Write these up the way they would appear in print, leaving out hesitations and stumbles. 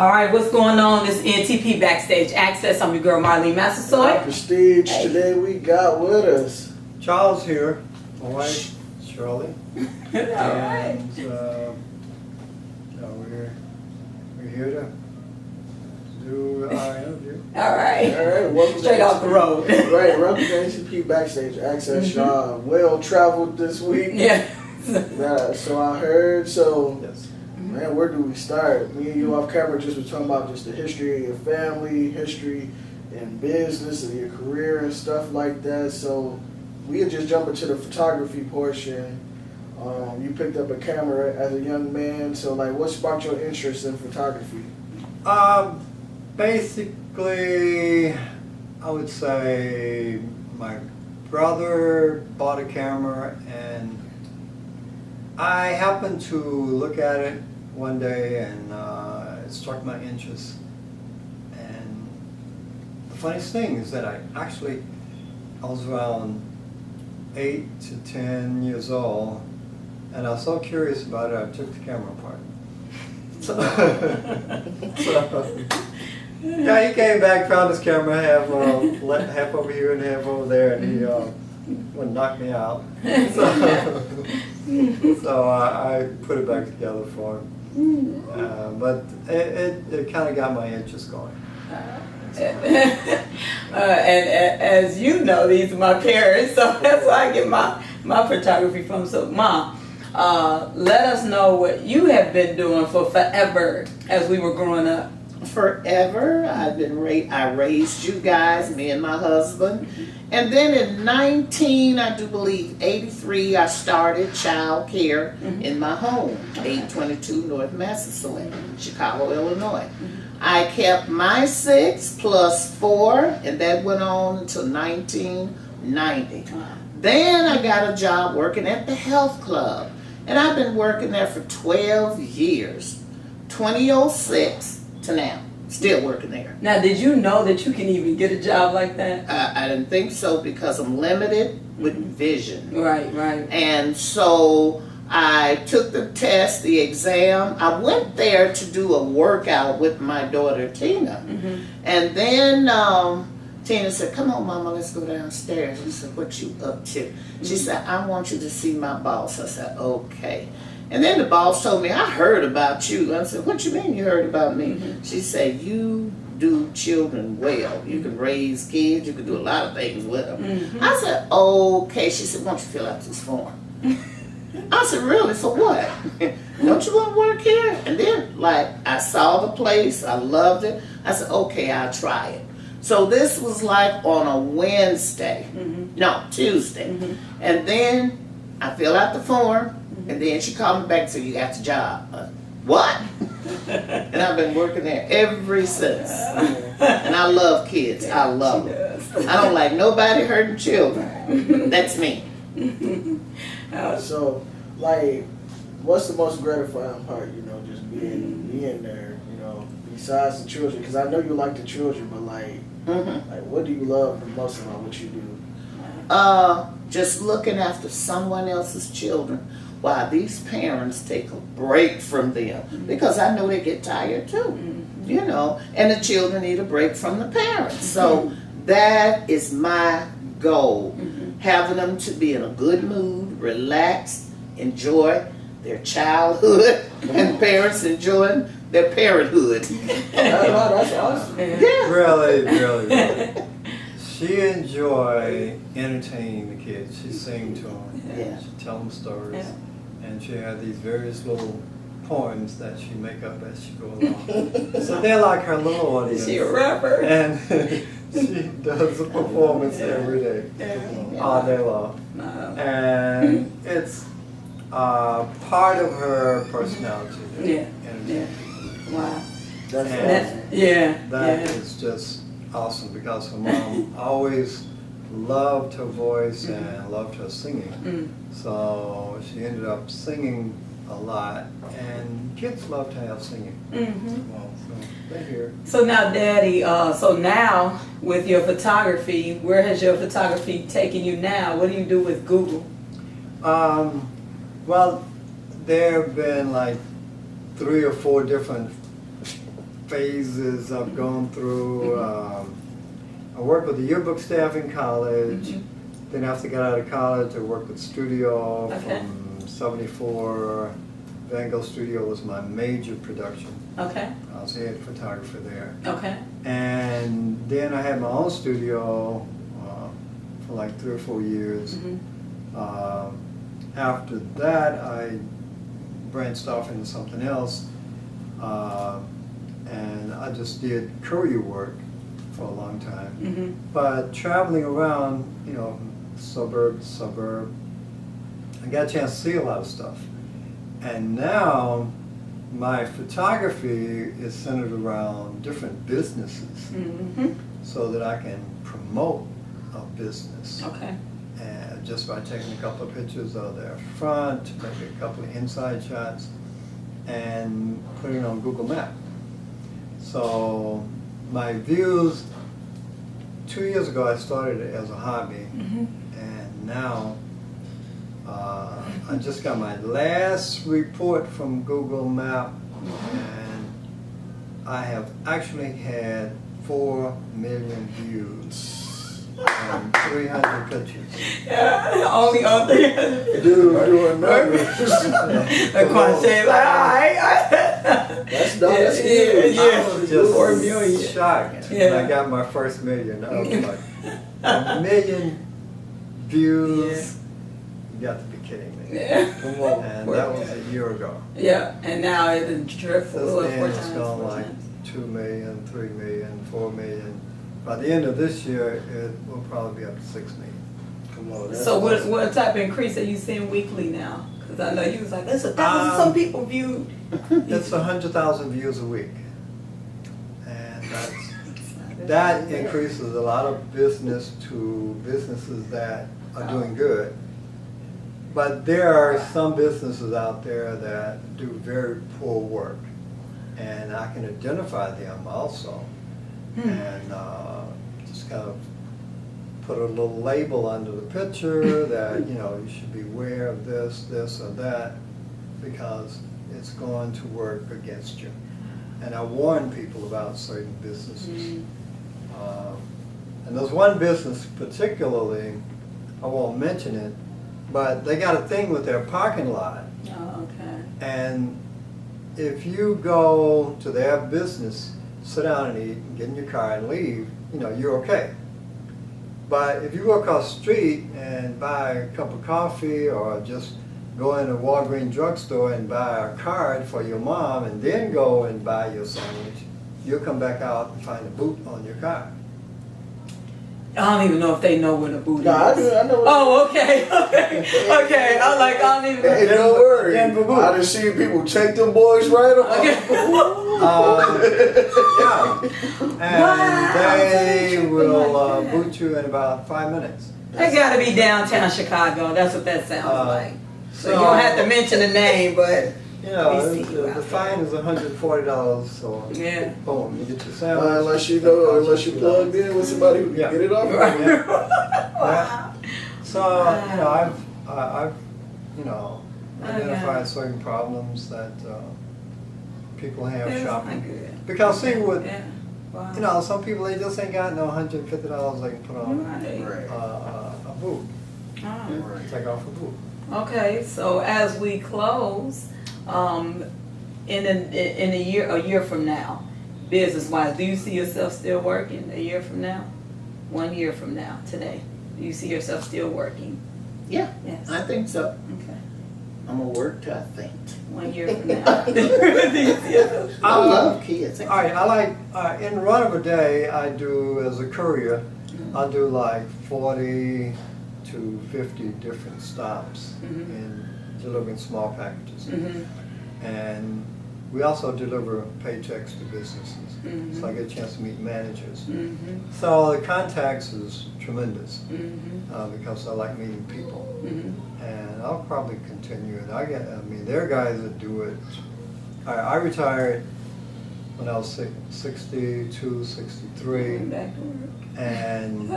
All right, what's going on? This NTP Backstage Access. I'm your girl Marline Massasoit. Prestige. Hey. Today we got with us Charles here, my wife Shirley. Alright. We're here to do our interview. Alright. Welcome straight off the road. Right, welcome to NTP Backstage Access. Y'all well traveled this week. Yeah. So I heard. So yes. Man, where do we start? Me and you off camera just was talking about just the history of your family, history in business and your career and stuff like that. So we could just jump into the photography portion. You picked up a camera as a young man. So like, what sparked your interest in photography? Basically, I would say my brother bought a camera and I happened to look at it one day and it struck my interest. And the funniest thing is that I was around 8 to 10 years old and I was so curious about it I took the camera apart. So yeah, he came back, found his camera half over here and half over there, and he would knock me out. So I put it back together for him. But it kind of got my interest going. And as you know, these are my parents, so that's where I get my photography from. So, Mom, let us know what you have been doing for forever as we were growing up. Forever. I raised you guys, me and my husband. And then in 83, I started child care in my home, 822 North Massasoit, Chicago, Illinois. I kept my 6 plus 4, and that went on until 1990. Then I got a job working at the health club, and I've been working there for 12 years, 2006 to now. Still working there. Now, did you know that you can even get a job like that? I didn't think so because I'm limited with vision. Right. And so I took the test, the exam. I went there to do a workout with my daughter, Tina. And then Tina said, "Come on, Mama, let's go downstairs." I said, "What you up to?" She said, "I want you to see my boss." I said, "Okay." And then the boss told me, "I heard about you." I said, "What you mean you heard about me?" She said, "You do children well. You can raise kids. You can do a lot of things with them." I said, "Okay." She said, "Why don't you fill out this form?" I said, "Really? For what?" "Don't you want to work here?" And then, I saw the place. I loved it. I said, "Okay, I'll try it." So this was on a Wednesday. No, Tuesday. And then I filled out the form. And then she called me back and said, "You got the job." What? And I've been working there ever since. And I love kids. I love them. I don't like nobody hurting children. That's me. So, what's the most gratifying part, just being there, besides the children? Because I know you like the children, but what do you love the most about what you do? Just looking after someone else's children while these parents take a break from them, because I know they get tired too, and the children need a break from the parents. So that is my goal, having them to be in a good mood, relaxed, enjoy their childhood, and parents enjoying their parenthood. That's awesome. Yeah. Really. She enjoyed entertaining the kids. She sang to them. Yeah. She tell them stories. And she had these various little poems that she make up as she go along. So they're like her little audience. Is she a rapper? And she does a performance every day, all day long. And it's part of her personality. Wow. That is just awesome, because her mom always loved her voice and loved her singing. So she ended up singing a lot, and kids love to have singing. Well, so they're here. So now, Daddy, so now with your photography, where has your photography taken you now? What do you do with Google? Well, there have been 3 or 4 different phases I've gone through. I worked with the yearbook staff in college. Then after I got out of college, I worked with studio from '74. Van Gogh Studio was my major production. Okay. I was head photographer there. Okay. And then I had my own studio for like 3 or 4 years. After that, I branched off into something else, and I just did courier work for a long time. But traveling around, you know, suburb to suburb, I got a chance to see a lot of stuff. And now my photography is centered around different businesses so that I can promote a business. Okay. And just by taking a couple of pictures of their front, maybe a couple of inside shots, and putting it on Google Maps. So my views, 2 years ago I started it as a hobby, and now I just got my last report from Google Map, and I have actually had 4 million views and 300 pictures. Yeah, only on 300. Doing numbers. Quan said, like, That's huge. Yeah. I was just 4 million. shocked when Yeah. I got my first million. I was like, a million views? You got to be kidding me. Yeah. Come on. And that was a year ago. Yeah, and now it's drift Since four then, it's times. gone 4 like times. 2 million, 3 million, 4 million. By the end of this year, it will probably be up to 6 million. Come on. That's So awesome. what type of increase are you seeing weekly now? Because I know you was like, there's 1,000 some people viewed. It's 100,000 views a week. And that increases a lot of business to businesses that are doing good. But there are some businesses out there that do very poor work, and I can identify them also, and just kind of put a little label under the picture that, you know, you should beware of this, this, or that, because it's going to work against you. And I warn people about certain businesses. And there's one business particularly, I won't mention it, but they got a thing with their parking lot. Oh, okay. And if you go to their business, sit down and eat, and get in your car and leave, you know, you're okay. But if you go across the street and buy a cup of coffee, or just go in a Walgreens drugstore and buy a card for your mom, and then go and buy your sandwich, you'll come back out and find a boot on your car. I don't even know if they know what a booty Nah, I is. do. I know. Oh, okay. Okay. I'm like, I don't even know. Hey, don't worry. Denver boot. I done seen people take them boys right off. Yeah, and they will boot you in about 5 minutes. They gotta be downtown Chicago. That's what that sounds like. So you so- don't have to mention the name, but You know, We see you the out fine is $140, so yeah. boom, you get your sandwich. Unless you know, unless you plugged in with somebody who can Yeah. get it off. Right. Yeah. So, you know, I've you know, Okay. identified certain problems that people have That's not shopping. good. Because see, with, Yeah. Wow. you know, some people, they just ain't got no $150 they can put on Right. Right. a boot, Ah. take off a boot. Okay, so as we close, in a year from now, business wise, do you see yourself still working a year from now? 1 year from now, today, do you see yourself still working? Yeah, Yes. I think so. Okay. I'm gonna work till I faint. 1 year from now. Do you see yourself? I love kids. All right, I like, in run of a day, I do, as a courier, I do like 40 to 50 different stops in delivering small packages. And we also deliver paychecks to businesses, so I get a chance to meet managers. So the contacts is tremendous because I like meeting people, and I'll probably continue it. I mean, there are guys that do it. I retired when I was 62, 63, Back to work. and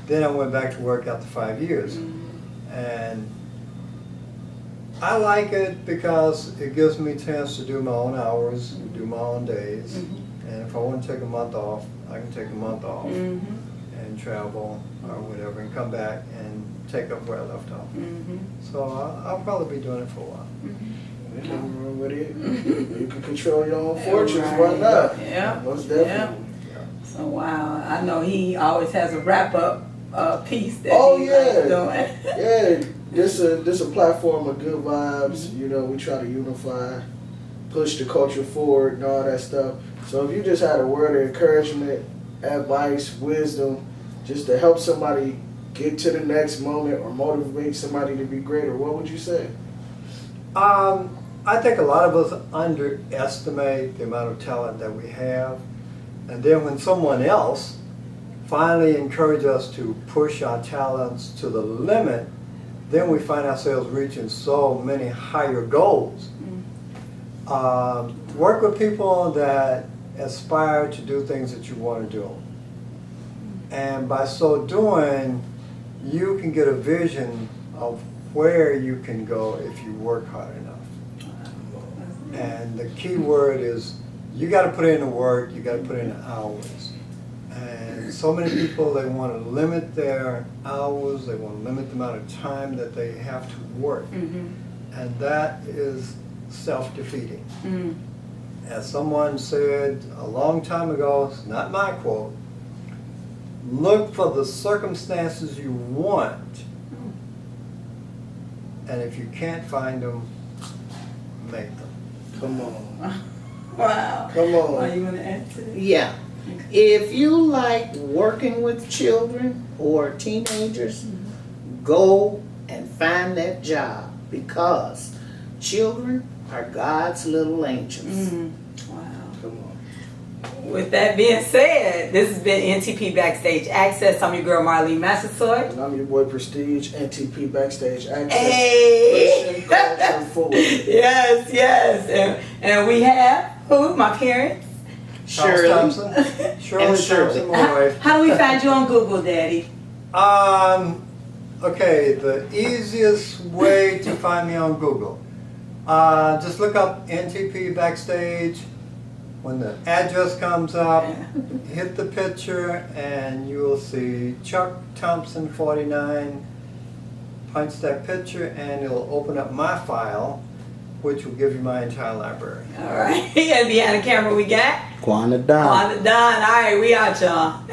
then I went back to work after 5 years. And I like it because it gives me a chance to do my own hours, do my own days. And if I want to take a month off, I can take a month off and travel or whatever and come back and take up where I left off. So I'll probably be doing it for a while. Nothing wrong with it. You can control your own fortunes, why not? Yeah. Most definitely. So wow, I know he always has a wrap up piece that Oh, he yeah. likes doing. Yeah, this a platform of good vibes. You know, we try to unify, push the culture forward and all that stuff. So if you just had a word of encouragement, advice, wisdom, just to help somebody get to the next moment or motivate somebody to be greater, what would you say? I think a lot of us underestimate the amount of talent that we have. And then when someone else finally encourages us to push our talents to the limit, then we find ourselves reaching so many higher goals. Work with people that aspire to do things that you want to do. And by so doing, you can get a vision of where you can go if you work hard enough. And the key word is you got to put in the work, you got to put in the hours. And so many people, they want to limit their hours, they want to limit the amount of time that they have to work. And that is self-defeating. As someone said a long time ago, it's not my quote, look for the circumstances you want, and if you can't find them, make them. Come on. Wow. Come on. Are you going to add to that? Yeah. If you like working with children or teenagers, go and find that job, because children are God's little angels. Wow. Come on. With that being said, this has been NTP Backstage Access. I'm your girl Marline Massasoit. And I'm your boy Prestige, NTP Backstage Access. Hey! Pushing culture forward. Yes. And we have who? My parents. Shirley. Thompson. Shirley And Shirley. Thompson, my wife. How do we find you on Google, Daddy? Okay, the easiest way to find me on Google. Just look up NTP Backstage. When the address comes up, hit the picture and you will see Chuck Thompson 49. Punch that picture and it'll open up my file, which will give you my entire library. All right. And behind the camera we got Quan the Don. All right, we out, y'all.